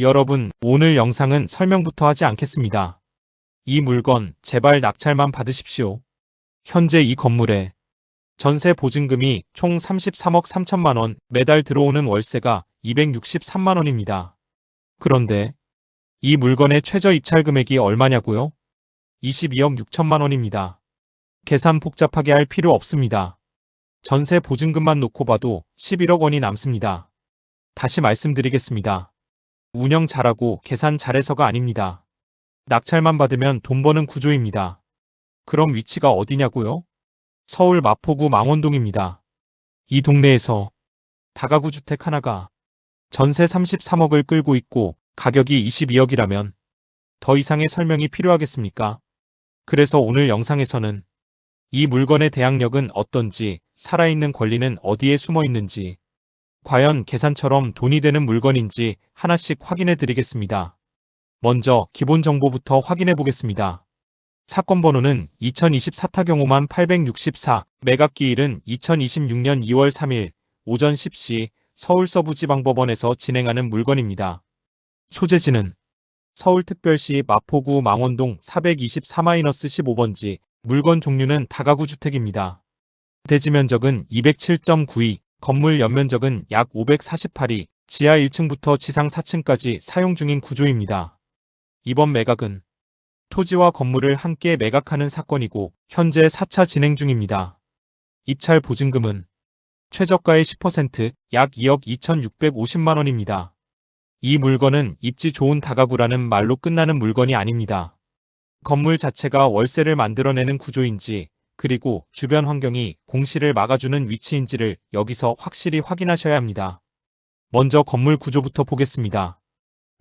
여러분, 오늘 영상은 설명부터 하지 않겠습니다. 이 물건 제발 낙찰만 받으십시오. 현재 이 건물에 전세 보증금이 총 33억 3천만 원, 매달 들어오는 월세가 263만 원입니다. 그런데 이 물건의 최저 입찰 금액이 얼마냐고요? 22억 6천만 원입니다. 계산 복잡하게 할 필요 없습니다. 전세 보증금만 놓고 봐도 11억 원이 남습니다. 다시 말씀드리겠습니다. 운영 잘하고 계산 잘해서가 아닙니다. 낙찰만 받으면 돈 버는 구조입니다. 그럼 위치가 어디냐고요? 서울 마포구 망원동입니다. 이 동네에서 다가구 주택 하나가 전세 33억을 끌고 있고 가격이 22억이라면 더 이상의 설명이 필요하겠습니까? 그래서 오늘 영상에서는 이 물건의 대항력은 어떤지, 살아있는 권리는 어디에 숨어 있는지, 과연 계산처럼 돈이 되는 물건인지 하나씩 확인해 드리겠습니다. 먼저 기본 정보부터 확인해 보겠습니다. 사건 번호는 2024타 경우만 864, 매각기일은 2026년 2월 3일 오전 10시 서울서부지방법원에서 진행하는 물건입니다. 소재지는 서울특별시 마포구 망원동 424-15번지, 물건 종류는 다가구 주택입니다. 대지 면적은 207.92, 건물 연면적은 약 548이, 지하 1층부터 지상 4층까지 사용 중인 구조입니다. 이번 매각은 토지와 건물을 함께 매각하는 사건이고 현재 4차 진행 중입니다. 입찰 보증금은 최저가의 10%, 약 2억 2,650만 원입니다. 이 물건은 입지 좋은 다가구라는 말로 끝나는 물건이 아닙니다. 건물 자체가 월세를 만들어내는 구조인지, 그리고 주변 환경이 공시를 막아주는 위치인지를 여기서 확실히 확인하셔야 합니다. 먼저 건물 구조부터 보겠습니다.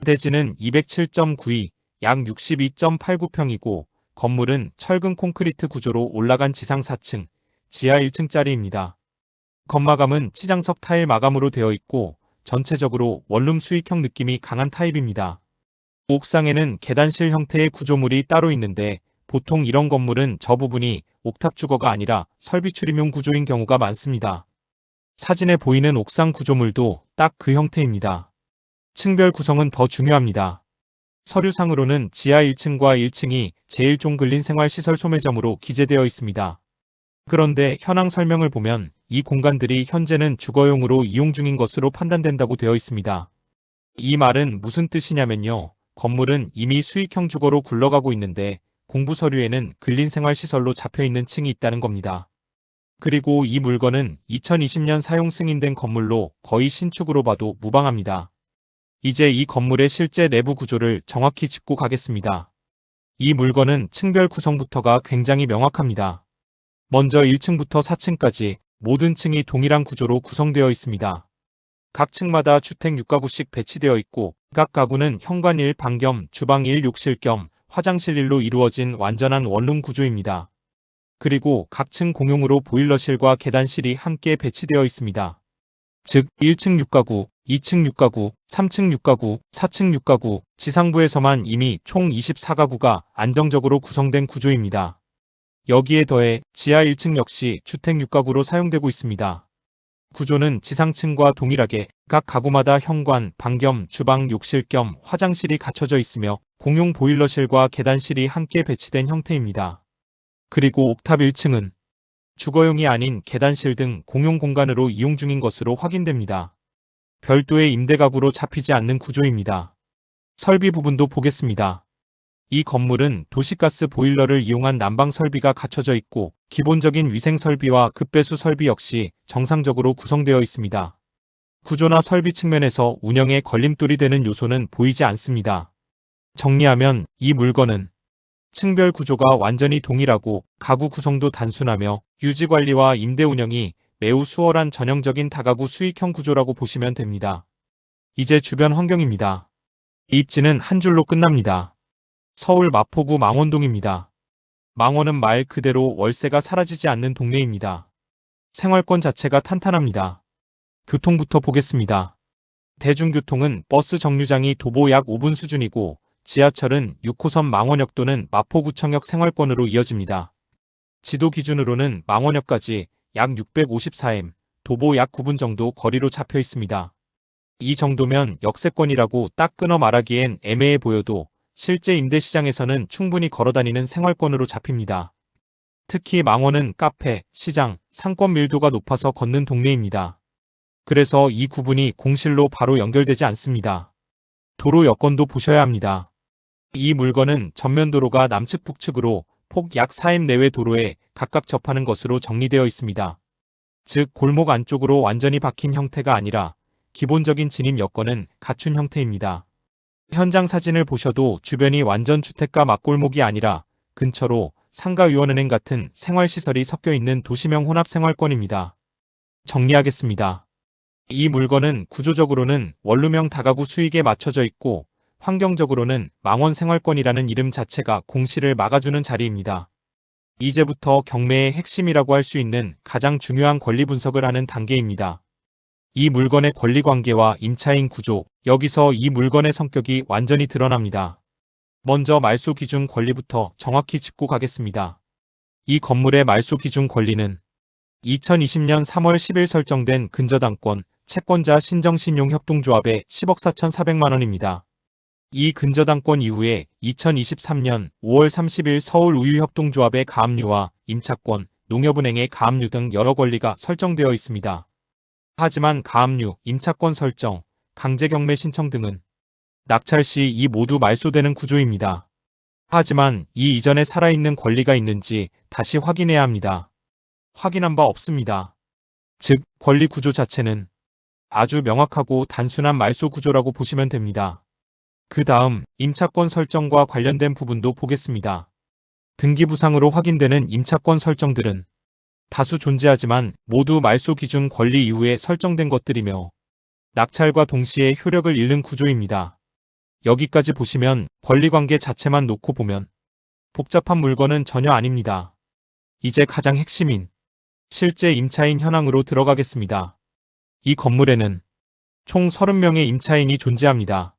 대지는 207.92, 약 62.89평이고 건물은 철근 콘크리트 구조로 올라간 지상 4층, 지하 1층짜리입니다. 겉마감은 치장석 타일 마감으로 되어 있고 전체적으로 원룸 수익형 느낌이 강한 타입입니다. 옥상에는 계단실 형태의 구조물이 따로 있는데 보통 이런 건물은 저 부분이 옥탑 주거가 아니라 설비 출입용 구조인 경우가 많습니다. 사진에 보이는 옥상 구조물도 딱 그 형태입니다. 층별 구성은 더 중요합니다. 서류상으로는 지하 1층과 1층이 제1종 근린생활시설 소매점으로 기재되어 있습니다. 그런데 현황 설명을 보면 이 공간들이 현재는 주거용으로 이용 중인 것으로 판단된다고 되어 있습니다. 이 말은 무슨 뜻이냐면요. 건물은 이미 수익형 주거로 굴러가고 있는데 공부 서류에는 근린생활시설로 잡혀있는 층이 있다는 겁니다. 그리고 이 물건은 2020년 사용 승인된 건물로 거의 신축으로 봐도 무방합니다. 이제 이 건물의 실제 내부 구조를 정확히 짚고 가겠습니다. 이 물건은 층별 구성부터가 굉장히 명확합니다. 먼저 1층부터 4층까지 모든 층이 동일한 구조로 구성되어 있습니다. 각 층마다 주택 6가구씩 배치되어 있고 각 가구는 현관 1, 방 겸 주방 1, 욕실 겸 화장실 1로 이루어진 완전한 원룸 구조입니다. 그리고 각 층 공용으로 보일러실과 계단실이 함께 배치되어 있습니다. 즉 1층 6가구, 2층 6가구, 3층 6가구, 4층 6가구, 지상부에서만 이미 총 24가구가 안정적으로 구성된 구조입니다. 여기에 더해 지하 1층 역시 주택 6가구로 사용되고 있습니다. 구조는 지상층과 동일하게 각 가구마다 현관, 방 겸 주방, 욕실 겸 화장실이 갖춰져 있으며 공용 보일러실과 계단실이 함께 배치된 형태입니다. 그리고 옥탑 1층은 주거용이 아닌 계단실 등 공용 공간으로 이용 중인 것으로 확인됩니다. 별도의 임대가구로 잡히지 않는 구조입니다. 설비 부분도 보겠습니다. 이 건물은 도시가스 보일러를 이용한 난방 설비가 갖춰져 있고 기본적인 위생 설비와 급배수 설비 역시 정상적으로 구성되어 있습니다. 구조나 설비 측면에서 운영에 걸림돌이 되는 요소는 보이지 않습니다. 정리하면 이 물건은 층별 구조가 완전히 동일하고 가구 구성도 단순하며 유지관리와 임대 운영이 매우 수월한 전형적인 다가구 수익형 구조라고 보시면 됩니다. 이제 주변 환경입니다. 입지는 한 줄로 끝납니다. 서울 마포구 망원동입니다. 망원은 말 그대로 월세가 사라지지 않는 동네입니다. 생활권 자체가 탄탄합니다. 교통부터 보겠습니다. 대중교통은 버스 정류장이 도보 약 5분 수준이고 지하철은 6호선 망원역 또는 마포구청역 생활권으로 이어집니다. 지도 기준으로는 망원역까지 약 654m, 도보 약 9분 정도 거리로 잡혀 있습니다. 이 정도면 역세권이라고 딱 끊어 말하기엔 애매해 보여도 실제 임대시장에서는 충분히 걸어다니는 생활권으로 잡힙니다. 특히 망원은 카페, 시장, 상권 밀도가 높아서 걷는 동네입니다. 그래서 이 구분이 공실로 바로 연결되지 않습니다. 도로 여건도 보셔야 합니다. 이 물건은 전면도로가 남측 북측으로 폭 약 4m 내외 도로에 각각 접하는 것으로 정리되어 있습니다. 즉 골목 안쪽으로 완전히 박힌 형태가 아니라 기본적인 진입 여건은 갖춘 형태입니다. 현장 사진을 보셔도 주변이 완전 주택가 막골목이 아니라 근처로 상가유원은행 같은 생활시설이 섞여 있는 도시명 혼합생활권입니다. 정리하겠습니다. 이 물건은 구조적으로는 원룸형 다가구 수익에 맞춰져 있고 환경적으로는 망원생활권이라는 이름 자체가 공실을 막아주는 자리입니다. 이제부터 경매의 핵심이라고 할 수 있는 가장 중요한 권리 분석을 하는 단계입니다. 이 물건의 권리관계와 임차인 구조, 여기서 이 물건의 성격이 완전히 드러납니다. 먼저 말소 기준 권리부터 정확히 짚고 가겠습니다. 이 건물의 말소 기준 권리는 2020년 3월 10일 설정된 근저당권, 채권자 신정신용협동조합의 10억 4,400만 원입니다. 이 근저당권 이후에 2023년 5월 30일 서울우유협동조합의 가압류와 임차권, 농협은행의 가압류 등 여러 권리가 설정되어 있습니다. 하지만 가압류, 임차권 설정, 강제경매 신청 등은 낙찰 시 이 모두 말소되는 구조입니다. 하지만 이 이전에 살아있는 권리가 있는지 다시 확인해야 합니다. 확인한 바 없습니다. 즉, 권리 구조 자체는 아주 명확하고 단순한 말소 구조라고 보시면 됩니다. 그 다음 임차권 설정과 관련된 부분도 보겠습니다. 등기부상으로 확인되는 임차권 설정들은 다수 존재하지만 모두 말소 기준 권리 이후에 설정된 것들이며 낙찰과 동시에 효력을 잃는 구조입니다. 여기까지 보시면 권리관계 자체만 놓고 보면 복잡한 물건은 전혀 아닙니다. 이제 가장 핵심인 실제 임차인 현황으로 들어가겠습니다. 이 건물에는 총 30명의 임차인이 존재합니다.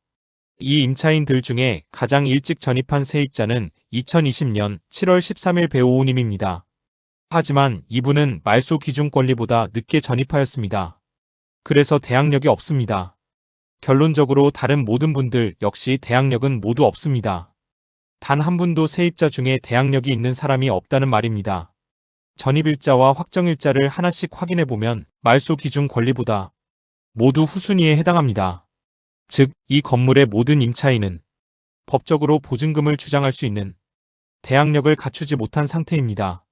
이 임차인들 중에 가장 일찍 전입한 세입자는 2020년 7월 13일 배오우님입니다. 하지만 이분은 말소 기준 권리보다 늦게 전입하였습니다. 그래서 대항력이 없습니다. 결론적으로 다른 모든 분들 역시 대항력은 모두 없습니다. 단 한 분도 세입자 중에 대항력이 있는 사람이 없다는 말입니다. 전입일자와 확정일자를 하나씩 확인해보면 말소 기준 권리보다 모두 후순위에 해당합니다. 즉, 이 건물의 모든 임차인은 법적으로 보증금을 주장할 수 있는 대항력을 갖추지 못한 상태입니다.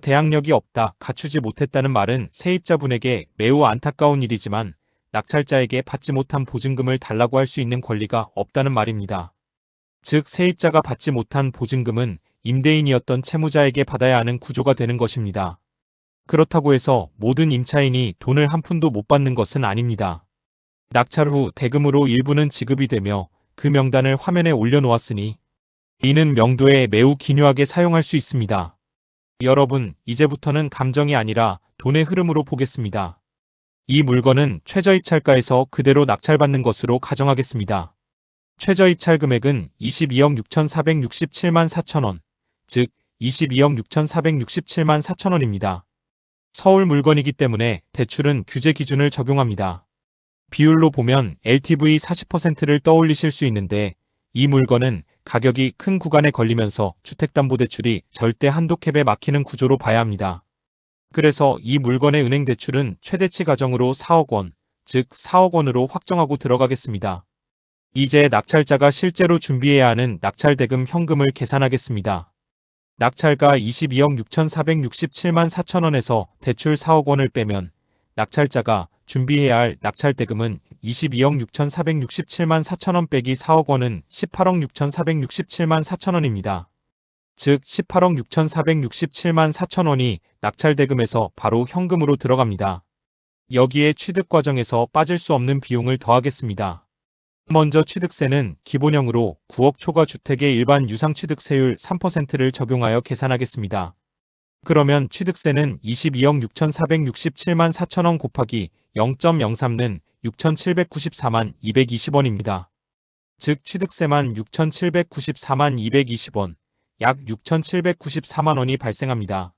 대항력이 없다, 갖추지 못했다는 말은 세입자분에게 매우 안타까운 일이지만 낙찰자에게 받지 못한 보증금을 달라고 할 수 있는 권리가 없다는 말입니다. 즉, 세입자가 받지 못한 보증금은 임대인이었던 채무자에게 받아야 하는 구조가 되는 것입니다. 그렇다고 해서 모든 임차인이 돈을 한 푼도 못 받는 것은 아닙니다. 낙찰 후 대금으로 일부는 지급이 되며 그 명단을 화면에 올려놓았으니 이는 명도에 매우 기묘하게 사용할 수 있습니다. 여러분, 이제부터는 감정이 아니라 돈의 흐름으로 보겠습니다. 이 물건은 최저입찰가에서 그대로 낙찰받는 것으로 가정하겠습니다. 최저입찰 금액은 22억 6,467만 4천 원, 즉 22억 6,467만 4천 원입니다. 서울 물건이기 때문에 대출은 규제 기준을 적용합니다. 비율로 보면 LTV 40%를 떠올리실 수 있는데 이 물건은 가격이 큰 구간에 걸리면서 주택담보대출이 절대 한도캡에 막히는 구조로 봐야 합니다. 그래서 이 물건의 은행 대출은 최대치 가정으로 4억 원, 즉 4억 원으로 확정하고 들어가겠습니다. 이제 낙찰자가 실제로 준비해야 하는 낙찰대금 현금을 계산하겠습니다. 낙찰가 22억 6,467만 4천 원에서 대출 4억 원을 빼면 낙찰자가 준비해야 할 낙찰대금은 22억 6,467만 4천 원 빼기 4억 원은 18억 6,467만 4천 원입니다. 즉 18억 6,467만 4천 원이 낙찰대금에서 바로 현금으로 들어갑니다. 여기에 취득 과정에서 빠질 수 없는 비용을 더하겠습니다. 먼저 취득세는 기본형으로 9억 초과 주택의 일반 유상취득세율 3%를 적용하여 계산하겠습니다. 그러면 취득세는 22억 6,467만 4천 원 곱하기 0.03는 6,794만 220원입니다. 즉 취득세만 6,794만 220원, 약 6,794만 원이 발생합니다.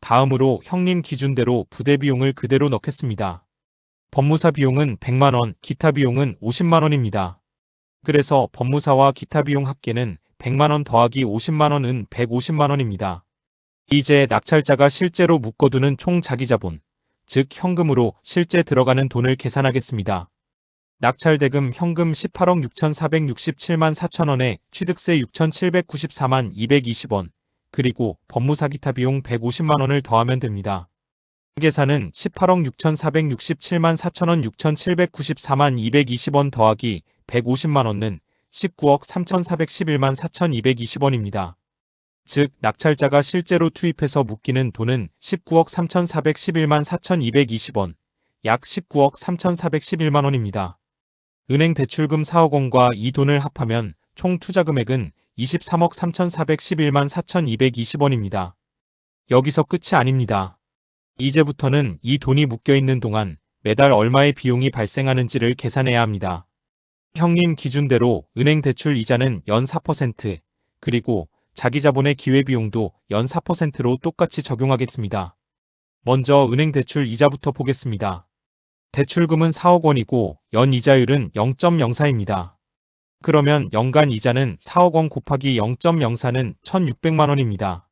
다음으로 형님 기준대로 부대비용을 그대로 넣겠습니다. 법무사 비용은 100만 원, 기타 비용은 50만 원입니다. 그래서 법무사와 기타 비용 합계는 100만 원 더하기 50만 원은 150만 원입니다. 이제 낙찰자가 실제로 묶어두는 총 자기자본, 즉 현금으로 실제 들어가는 돈을 계산하겠습니다. 낙찰대금 현금 18억 6,467만 4천 원에 취득세 6,794만 220원, 그리고 법무사 기타 비용 150만 원을 더하면 됩니다. 계산은 18억 6,467만 4천 원 6,794만 220원 더하기 150만 원은 19억 3,411만 4,220원입니다. 즉, 낙찰자가 실제로 투입해서 묶이는 돈은 19억 3,411만 4,220원, 약 19억 3,411만 원입니다. 은행 대출금 4억 원과 이 돈을 합하면 총 투자 금액은 23억 3,411만 4,220원입니다. 여기서 끝이 아닙니다. 이제부터는 이 돈이 묶여있는 동안 매달 얼마의 비용이 발생하는지를 계산해야 합니다. 형님 기준대로 은행 대출 이자는 연 4%, 그리고 자기자본의 기회비용도 연 4%로 똑같이 적용하겠습니다. 먼저 은행 대출 이자부터 보겠습니다. 대출금은 4억 원이고 연 이자율은 0.04입니다. 그러면 연간 이자는 4억 원 곱하기 0.04는 1,600만 원입니다.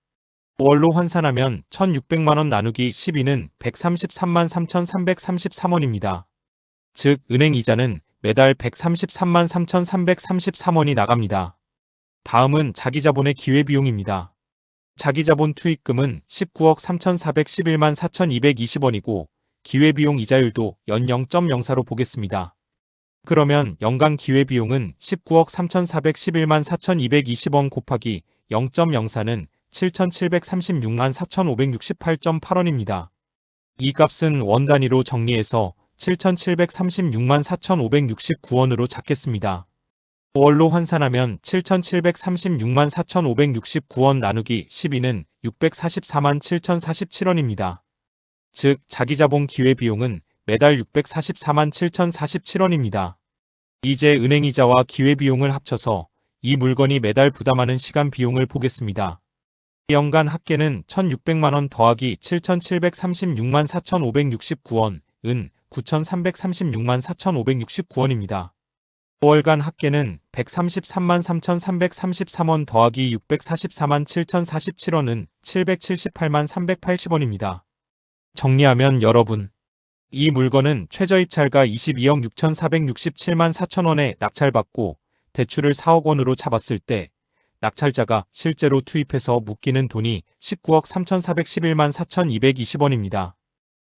월로 환산하면 1,600만 원 나누기 12는 133만 3,333원입니다. 즉, 은행 이자는 매달 133만 3,333원이 나갑니다. 다음은 자기자본의 기회비용입니다. 자기자본 투입금은 19억 3,411만 4,220원이고 기회비용 이자율도 연 0.04로 보겠습니다. 그러면 연간 기회비용은 19억 3,411만 4,220원 곱하기 0.04는 7,736만 4,568.8원입니다. 이 값은 원 단위로 정리해서 7,736만 4,569원으로 잡겠습니다. 월로 환산하면 7,736만 4,569원 나누기 12는 644만 7,047원입니다. 즉, 자기자본 기회비용은 매달 644만 7,047원입니다. 이제 은행이자와 기회비용을 합쳐서 이 물건이 매달 부담하는 시간 비용을 보겠습니다. 연간 합계는 1,600만 원 더하기 7,736만 4,569원, 은 9,336만 4,569원입니다. 월간 합계는 133만 3,333원 더하기 644만 7,047원은 778만 380원입니다. 정리하면 여러분, 이 물건은 최저입찰가 22억 6,467만 4천원에 낙찰받고 대출을 4억 원으로 잡았을 때 낙찰자가 실제로 투입해서 묶이는 돈이 19억 3,411만 4,220원입니다.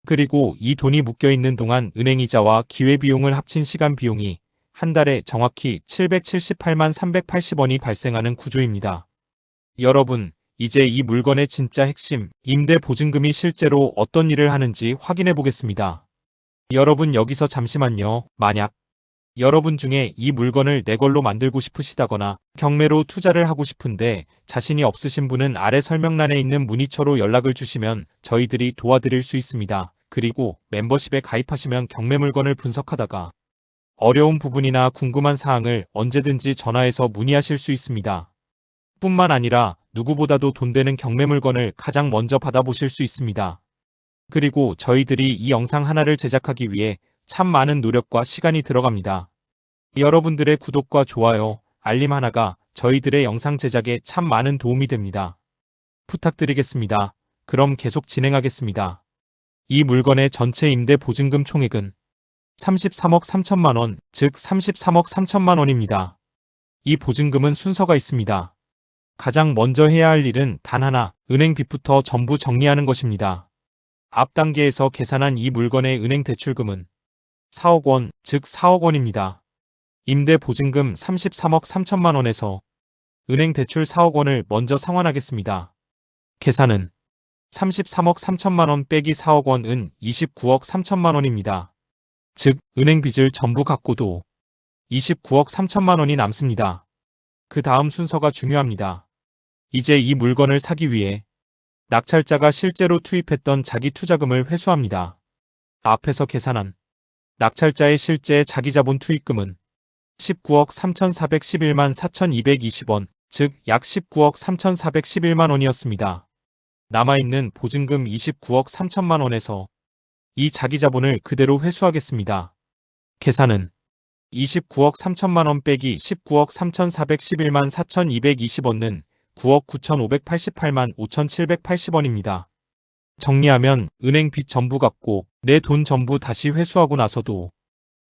그리고 이 돈이 묶여있는 동안 은행이자와 기회비용을 합친 시간 비용이 한 달에 정확히 778만 380원이 발생하는 구조입니다. 여러분, 이제 이 물건의 진짜 핵심, 임대 보증금이 실제로 어떤 일을 하는지 확인해 보겠습니다. 여러분 여기서 잠시만요. 만약 여러분 중에 이 물건을 내 걸로 만들고 싶으시다거나 경매로 투자를 하고 싶은데 자신이 없으신 분은 아래 설명란에 있는 문의처로 연락을 주시면 저희들이 도와드릴 수 있습니다. 그리고 멤버십에 가입하시면 경매 물건을 분석하다가 어려운 부분이나 궁금한 사항을 언제든지 전화해서 문의하실 수 있습니다. 뿐만 아니라 누구보다도 돈 되는 경매 물건을 가장 먼저 받아보실 수 있습니다. 그리고 저희들이 이 영상 하나를 제작하기 위해 참 많은 노력과 시간이 들어갑니다. 여러분들의 구독과 좋아요, 알림 하나가 저희들의 영상 제작에 참 많은 도움이 됩니다. 부탁드리겠습니다. 그럼 계속 진행하겠습니다. 이 물건의 전체 임대 보증금 총액은 33억 3천만 원, 즉 33억 3천만 원입니다. 이 보증금은 순서가 있습니다. 가장 먼저 해야 할 일은 단 하나, 은행빚부터 전부 정리하는 것입니다. 앞 단계에서 계산한 이 물건의 은행 대출금은 4억 원, 즉 4억 원입니다. 임대 보증금 33억 3천만 원에서 은행 대출 4억 원을 먼저 상환하겠습니다. 계산은 33억 3천만 원 빼기 4억 원은 29억 3천만 원입니다. 즉, 은행 빚을 전부 갚고도 29억 3천만 원이 남습니다. 그 다음 순서가 중요합니다. 이제 이 물건을 사기 위해 낙찰자가 실제로 투입했던 자기 투자금을 회수합니다. 앞에서 계산한 낙찰자의 실제 자기자본 투입금은 19억 3,411만 4,220원, 즉 약 19억 3,411만 원이었습니다. 남아있는 보증금 29억 3천만 원에서 이 자기 자본을 그대로 회수하겠습니다. 계산은 29억 3천만 원 빼기 19억 3,411만 4,220원은 9억 9,588만 5,780원입니다. 정리하면 은행 빚 전부 갚고 내 돈 전부 다시 회수하고 나서도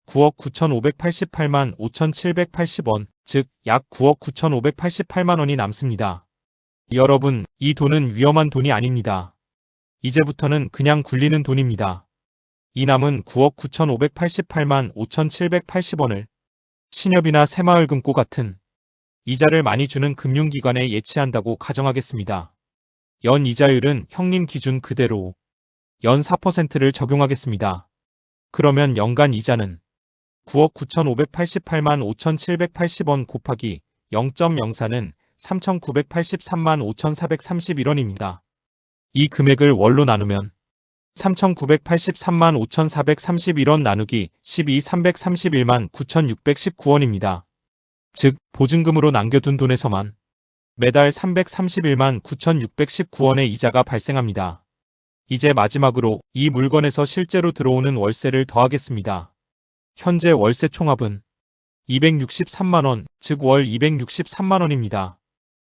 9억 9,588만 5,780원, 즉 약 9억 9,588만 원이 남습니다. 여러분, 이 돈은 위험한 돈이 아닙니다. 이제부터는 그냥 굴리는 돈입니다. 이 남은 9억 9,588만 5,780원을 신협이나 새마을금고 같은 이자를 많이 주는 금융기관에 예치한다고 가정하겠습니다. 연 이자율은 형님 기준 그대로 연 4%를 적용하겠습니다. 그러면 연간 이자는 9억 9,588만 5,780원 곱하기 0.04는 3,983만 5,431원입니다. 이 금액을 월로 나누면 3,983만 5,431원 나누기 12 331만 9,619원입니다. 즉 보증금으로 남겨둔 돈에서만 매달 331만 9,619원의 이자가 발생합니다. 이제 마지막으로 이 물건에서 실제로 들어오는 월세를 더하겠습니다. 현재 월세 총합은 263만원, 즉 월 263만원입니다.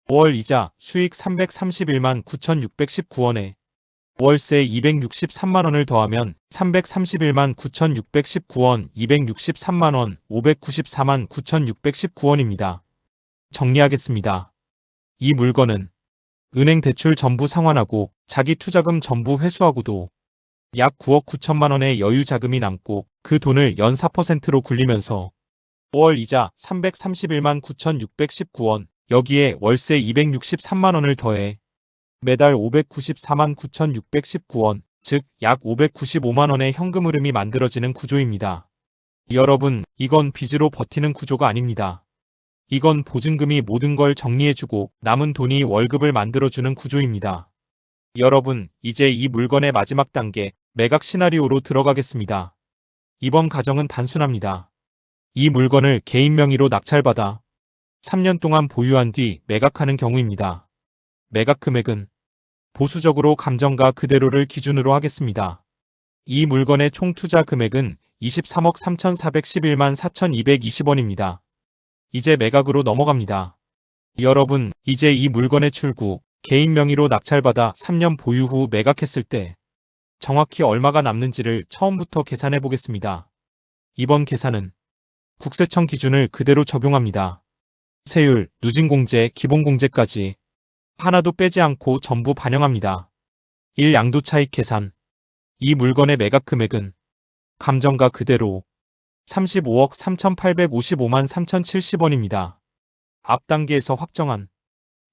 월 이자 수익 331만 9,619원에 월세 263만원을 더하면 331만 9,619원, 263만원, 594만 9,619원입니다. 정리하겠습니다. 이 물건은 은행 대출 전부 상환하고 자기 투자금 전부 회수하고도 약 9억 9천만 원의 여유 자금이 남고 그 돈을 연 4%로 굴리면서 월 이자 331만 9,619원, 여기에 월세 263만 원을 더해 매달 594만 9,619원, 즉 약 595만 원의 현금 흐름이 만들어지는 구조입니다. 여러분, 이건 빚으로 버티는 구조가 아닙니다. 이건 보증금이 모든 걸 정리해주고 남은 돈이 월급을 만들어주는 구조입니다. 여러분, 이제 이 물건의 마지막 단계, 매각 시나리오로 들어가겠습니다. 이번 가정은 단순합니다. 이 물건을 개인 명의로 낙찰받아 3년 동안 보유한 뒤 매각하는 경우입니다. 매각 금액은 보수적으로 감정가 그대로를 기준으로 하겠습니다. 이 물건의 총 투자 금액은 23억 3,411만 4,220원입니다. 이제 매각으로 넘어갑니다. 여러분, 이제 이 물건의 출구, 개인 명의로 낙찰받아 3년 보유 후 매각했을 때 정확히 얼마가 남는지를 처음부터 계산해 보겠습니다. 이번 계산은 국세청 기준을 그대로 적용합니다. 세율, 누진공제, 기본공제까지 하나도 빼지 않고 전부 반영합니다. 1. 양도차익 계산. 이 물건의 매각 금액은 감정가 그대로 35억 3,855만 3,070원입니다. 앞 단계에서 확정한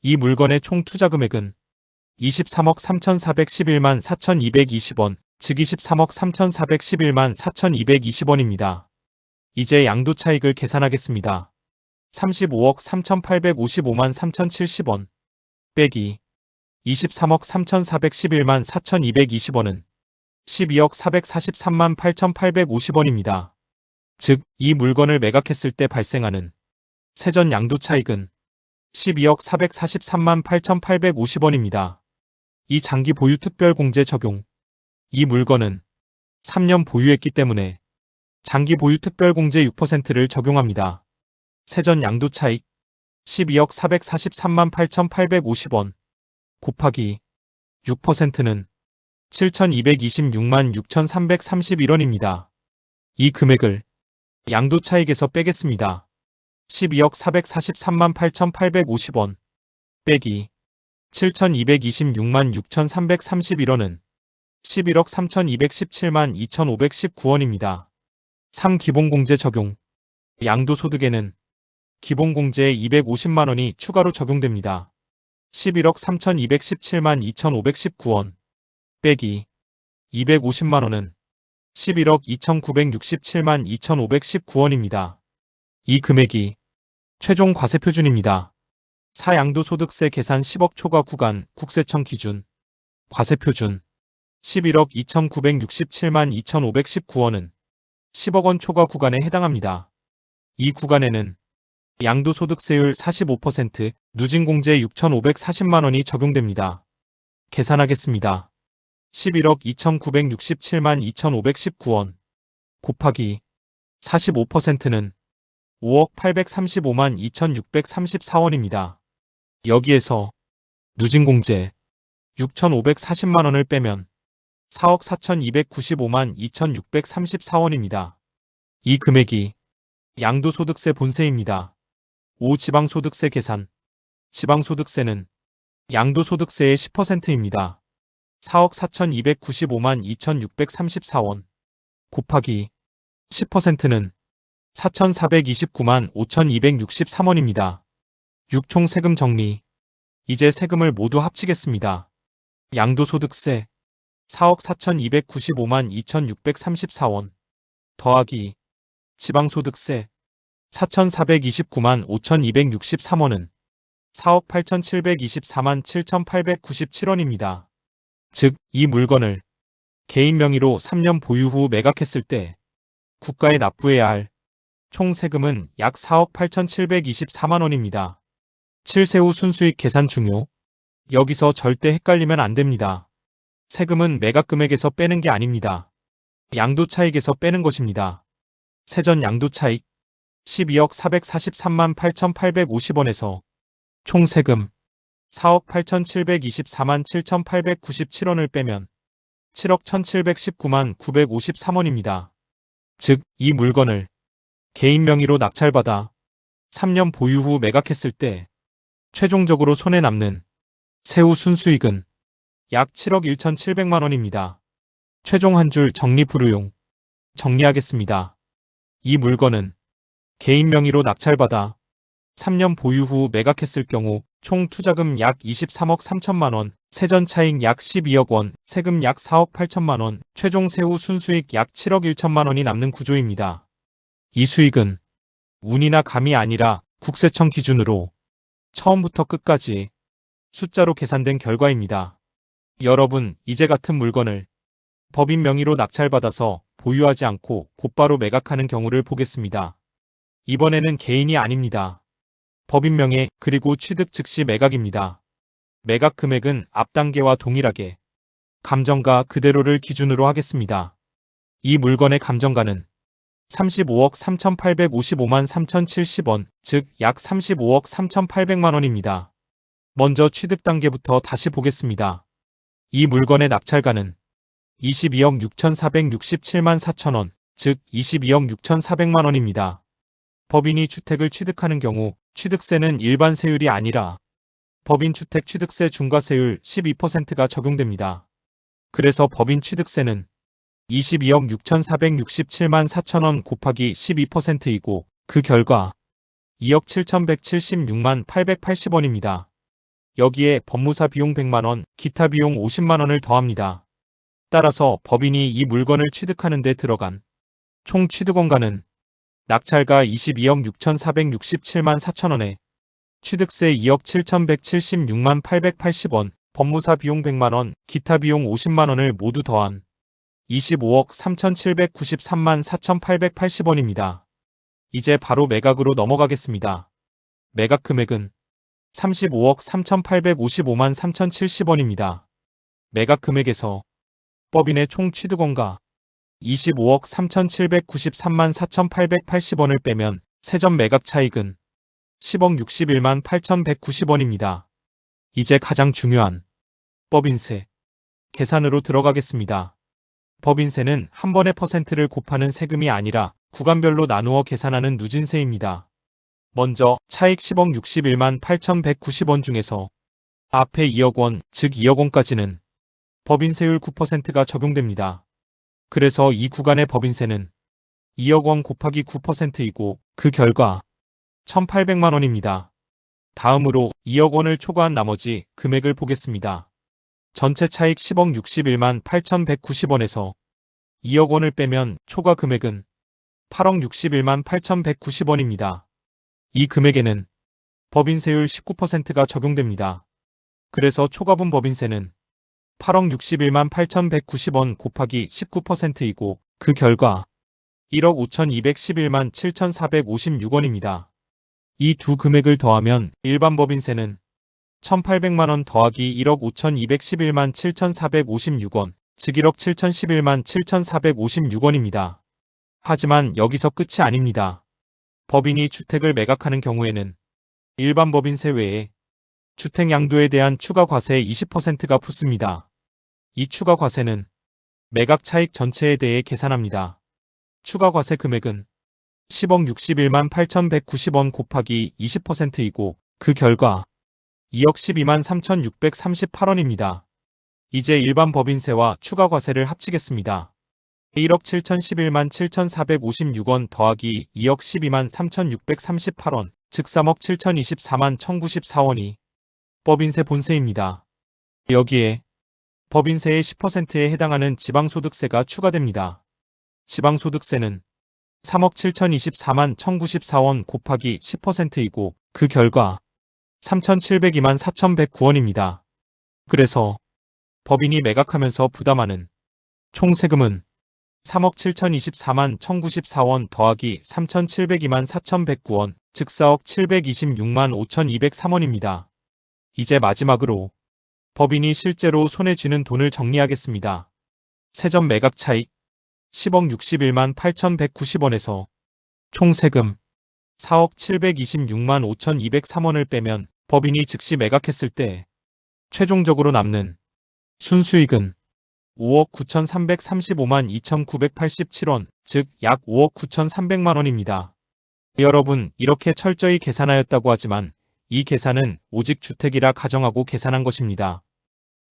이 물건의 총 투자 금액은 23억 3,411만 4,220원, 즉 23억 3,411만 4,220원입니다. 이제 양도차익을 계산하겠습니다. 35억 3,855만 3,070원 빼기 23억 3,411만 4,220원은 12억 443만 8,850원입니다. 즉, 이 물건을 매각했을 때 발생하는 세전 양도차익은 12억 443만 8,850원입니다. 이 장기 보유 특별공제 적용. 이 물건은 3년 보유했기 때문에 장기 보유 특별공제 6%를 적용합니다. 세전 양도차익 12억 443만 8,850원 곱하기 6%는 7,226만 6,331원입니다. 이 금액을 양도차익에서 빼겠습니다. 12억 443만 8,850원 빼기 7,226만 6,331원은 11억 3,217만 2,519원입니다. 3. 기본공제 적용. 양도소득에는 기본공제에 250만 원이 추가로 적용됩니다. 11억 3,217만 2,519원 빼기 250만 원은 11억 2,967만 2,519원입니다. 이 금액이 최종 과세표준입니다. 4. 양도소득세 계산 10억 초과 구간 국세청 기준 과세표준 11억 2,967만 2,519원은 10억 원 초과 구간에 해당합니다. 이 구간에는 양도소득세율 45%, 누진공제 6,540만 원이 적용됩니다. 계산하겠습니다. 11억 2,967만 2,519원 곱하기 45%는 5억 835만 2,634원입니다. 여기에서 누진공제 6,540만원을 빼면 4억 4,295만 2,634원입니다. 이 금액이 양도소득세 본세입니다. 5. 지방소득세 계산. 지방소득세는 양도소득세의 10%입니다. 4억 4,295만 2,634원 곱하기 10%는 4,429만 5,263원입니다. 6총 세금 정리. 이제 세금을 모두 합치겠습니다. 양도소득세 4억 4,295만 2,634원 더하기 지방소득세 4,429만 5,263원은 4억 8,724만 7,897원입니다. 즉, 이 물건을 개인 명의로 3년 보유 후 매각했을 때 국가에 납부해야 할 총 세금은 약 4억 8,724만원입니다. 7세후 순수익 계산 중요. 여기서 절대 헷갈리면 안 됩니다. 세금은 매각 금액에서 빼는 게 아닙니다. 양도차익에서 빼는 것입니다. 세전 양도차익 12억 443만 8,850원에서 총 세금 4억 8,724만 7,897원을 빼면 7억 1,719만 953원입니다. 즉, 이 물건을 개인 명의로 낙찰받아 3년 보유 후 매각했을 때 최종적으로 손에 남는 세후 순수익은 약 7억 1,700만원입니다. 최종 한 줄 정리 불우용. 정리하겠습니다. 이 물건은 개인 명의로 낙찰받아 3년 보유 후 매각했을 경우 총 투자금 약 23억 3천만원, 세전 차익 약 12억 원, 세금 약 4억 8천만원, 최종 세후 순수익 약 7억 1천만원이 남는 구조입니다. 이 수익은 운이나 감이 아니라 국세청 기준으로 처음부터 끝까지 숫자로 계산된 결과입니다. 여러분, 이제 같은 물건을 법인 명의로 낙찰받아서 보유하지 않고 곧바로 매각하는 경우를 보겠습니다. 이번에는 개인이 아닙니다. 법인 명예 그리고 취득 즉시 매각입니다. 매각 금액은 앞 단계와 동일하게 감정가 그대로를 기준으로 하겠습니다. 이 물건의 감정가는 35억 3,855만 3,070원, 즉 약 35억 3,800만원입니다. 먼저 취득 단계부터 다시 보겠습니다. 이 물건의 낙찰가는 22억 6,467만 4천원, 즉 22억 6,400만원입니다. 법인이 주택을 취득하는 경우 취득세는 일반 세율이 아니라 법인 주택 취득세 중과세율 12%가 적용됩니다. 그래서 법인 취득세는 22억 6,467만 4천원 곱하기 12%이고 그 결과 2억 7,176만 880원입니다. 여기에 법무사 비용 100만원, 기타 비용 50만원을 더합니다. 따라서 법인이 이 물건을 취득하는 데 들어간 총 취득원가는 낙찰가 22억 6,467만 4천원에 취득세 2억 7,176만 880원, 법무사 비용 100만원, 기타 비용 50만원을 모두 더한 25억 3,793만 4,880원입니다. 이제 바로 매각으로 넘어가겠습니다. 매각 금액은 35억 3,855만 3,070원입니다. 매각 금액에서 법인의 총 취득원가 25억 3,793만 4,880원을 빼면 세전 매각 차익은 10억 61만 8,190원입니다. 이제 가장 중요한 법인세 계산으로 들어가겠습니다. 법인세는 한 번에 퍼센트를 곱하는 세금이 아니라 구간별로 나누어 계산하는 누진세입니다. 먼저 차익 10억 61만 8,190원 중에서 앞에 2억 원, 즉 2억 원까지는 법인세율 9%가 적용됩니다. 그래서 이 구간의 법인세는 2억 원 곱하기 9%이고 그 결과 1,800만 원입니다. 다음으로 2억 원을 초과한 나머지 금액을 보겠습니다. 전체 차익 10억 61만 8,190원에서 2억 원을 빼면 초과 금액은 8억 61만 8,190원입니다. 이 금액에는 법인세율 19%가 적용됩니다. 그래서 초과분 법인세는 8억 61만 8,190원 곱하기 19%이고 그 결과 1억 5,211만 7,456원입니다. 이 두 금액을 더하면 일반 법인세는 1,800만 원 더하기 1억 5,211만 7,456원, 즉 1억 7,011만 7,456원입니다. 하지만 여기서 끝이 아닙니다. 법인이 주택을 매각하는 경우에는 일반 법인세 외에 주택 양도에 대한 추가 과세 20%가 붙습니다. 이 추가 과세는 매각 차익 전체에 대해 계산합니다. 추가 과세 금액은 10억 61만 8,190원 곱하기 20%이고 그 결과 2억 12만 3,638원입니다. 이제 일반 법인세와 추가 과세를 합치겠습니다. 1억 7,011만 7,456원 더하기 2억 12만 3,638원, 즉 3억 7,024만 1,094원이 법인세 본세입니다. 여기에 법인세의 10%에 해당하는 지방소득세가 추가됩니다. 지방소득세는 3억 7,024만 1,094원 곱하기 10%이고 그 결과 3,702만 4,109원입니다. 그래서 법인이 매각하면서 부담하는 총 세금은 3억 7,024만 1,094원 더하기 3,702만 4,109원, 즉 4억 726만 5,203원입니다. 이제 마지막으로 법인이 실제로 손에 쥐는 돈을 정리하겠습니다. 세전 매각 차익 10억 61만 8,190원에서 총 세금 4억 726만 5,203원을 빼면 법인이 즉시 매각했을 때 최종적으로 남는 순수익은 5억 9,335만 2,987원, 즉 약 5억 9,300만 원입니다. 여러분, 이렇게 철저히 계산하였다고 하지만 이 계산은 오직 주택이라 가정하고 계산한 것입니다.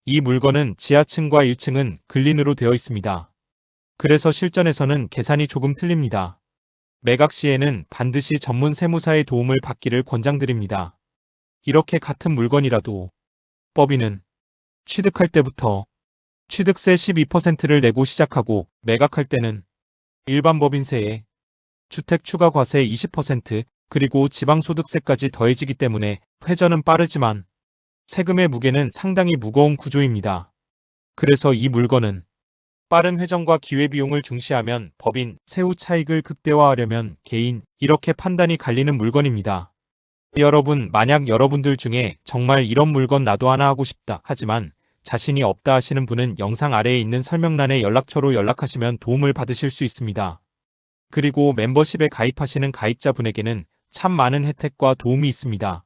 이 물건은 지하층과 1층은 근린으로 되어 있습니다. 그래서 실전에서는 계산이 조금 틀립니다. 매각 시에는 반드시 전문 세무사의 도움을 받기를 권장드립니다. 이렇게 같은 물건이라도 법인은 취득할 때부터 취득세 12%를 내고 시작하고 매각할 때는 일반 법인세에 주택 추가 과세 20% 그리고 지방소득세까지 더해지기 때문에 회전은 빠르지만 세금의 무게는 상당히 무거운 구조입니다. 그래서 이 물건은 빠른 회전과 기회비용을 중시하면 법인, 세후 차익을 극대화하려면 개인, 이렇게 판단이 갈리는 물건입니다. 여러분, 만약 여러분들 중에 정말 이런 물건 나도 하나 하고 싶다 하지만 자신이 없다 하시는 분은 영상 아래에 있는 설명란에 연락처로 연락하시면 도움을 받으실 수 있습니다. 그리고 멤버십에 가입하시는 가입자분에게는 참 많은 혜택과 도움이 있습니다.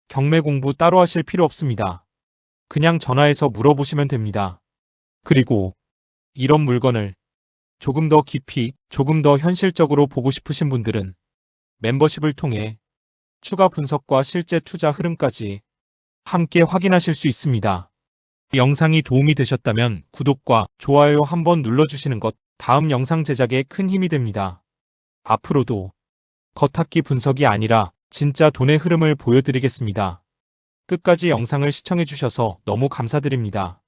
경매 공부 따로 하실 필요 없습니다. 그냥 전화해서 물어보시면 됩니다. 그리고 이런 물건을 조금 더 깊이, 조금 더 현실적으로 보고 싶으신 분들은 멤버십을 통해 추가 분석과 실제 투자 흐름까지 함께 확인하실 수 있습니다. 영상이 도움이 되셨다면 구독과 좋아요 한번 눌러주시는 것 다음 영상 제작에 큰 힘이 됩니다. 앞으로도 겉핥기 분석이 아니라 진짜 돈의 흐름을 보여드리겠습니다. 끝까지 영상을 시청해주셔서 너무 감사드립니다.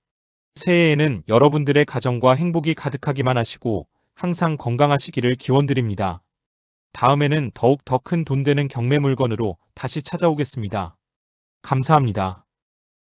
새해에는 여러분들의 가정과 행복이 가득하기만 하시고 항상 건강하시기를 기원드립니다. 다음에는 더욱 더 큰 돈 되는 경매 물건으로 다시 찾아오겠습니다. 감사합니다.